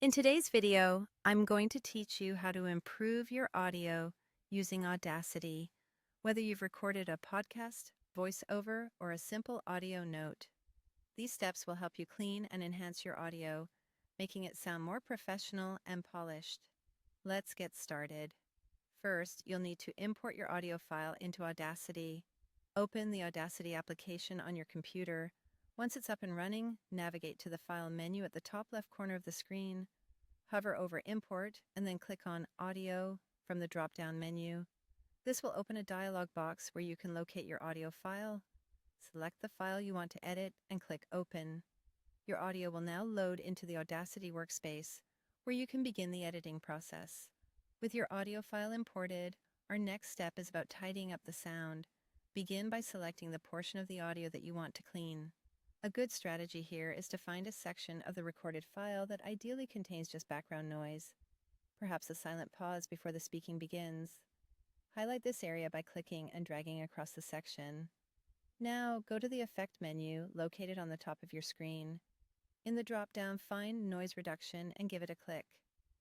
In today's video, I'm going to teach you how to improve your audio using Audacity, whether you've recorded a podcast, voiceover, or a simple audio note. These steps will help you clean and enhance your audio, making it sound more professional and polished. Let's get started. First, you'll need to import your audio file into Audacity. Open the Audacity application on your computer. Once it's up and running, navigate to the File menu at the top left corner of the screen. Hover over Import and then click on Audio from the drop-down menu. This will open a dialog box where you can locate your audio file. Select the file you want to edit and click Open. Your audio will now load into the Audacity workspace, where you can begin the editing process. With your audio file imported, our next step is about tidying up the sound. Begin by selecting the portion of the audio that you want to clean. A good strategy here is to find a section of the recorded file that ideally contains just background noise, perhaps a silent pause before the speaking begins. Highlight this area by clicking and dragging across the section. Now, go to the Effect menu located on the top of your screen. In the drop-down, find Noise Reduction and give it a click.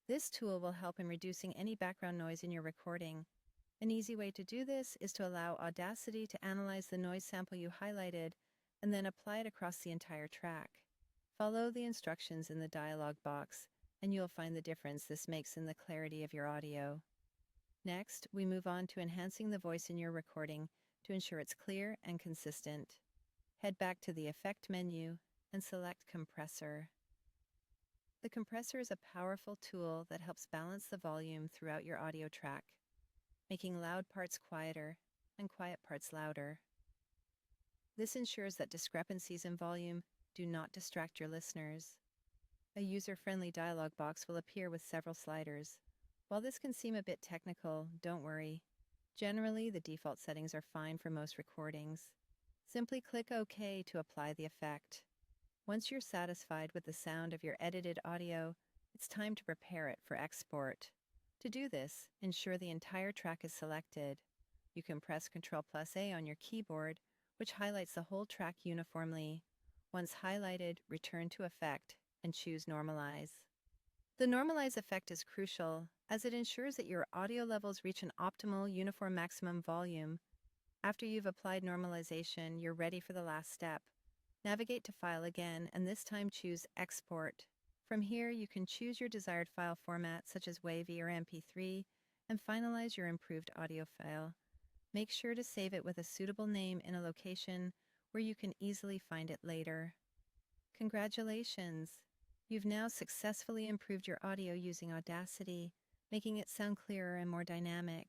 This tool will help in reducing any background noise in your recording. An easy way to do this is to allow Audacity to analyze the noise sample you highlighted and then apply it across the entire track. Follow the instructions in the dialog box, and you'll find the difference this makes in the clarity of your audio. Next, we move on to enhancing the voice in your recording to ensure it's clear and consistent. Head back to the Effect menu and select Compressor. The compressor is a powerful tool that helps balance the volume throughout your audio track, making loud parts quieter and quiet parts louder. This ensures that discrepancies in volume do not distract your listeners. A user-friendly dialog box will appear with several sliders. While this can seem a bit technical, don't worry. Generally, the default settings are fine for most recordings. Simply click OK to apply the effect. Once you're satisfied with the sound of your edited audio, it's time to prepare it for export. To do this, ensure the entire track is selected. You can press Ctrl+A on your keyboard, which highlights the whole track uniformly. Once highlighted, return to Effect and choose Normalize. The Normalize effect is crucial, as it ensures that your audio levels reach an optimal uniform maximum volume. After you've applied normalization, you're ready for the last step. Navigate to File again, and this time choose Export. From here, you can choose your desired file format, such as WAV or MP3, and finalize your improved audio file. Make sure to save it with a suitable name in a location where you can easily find it later. Congratulations! You've now successfully improved your audio using Audacity, making it sound clearer and more dynamic.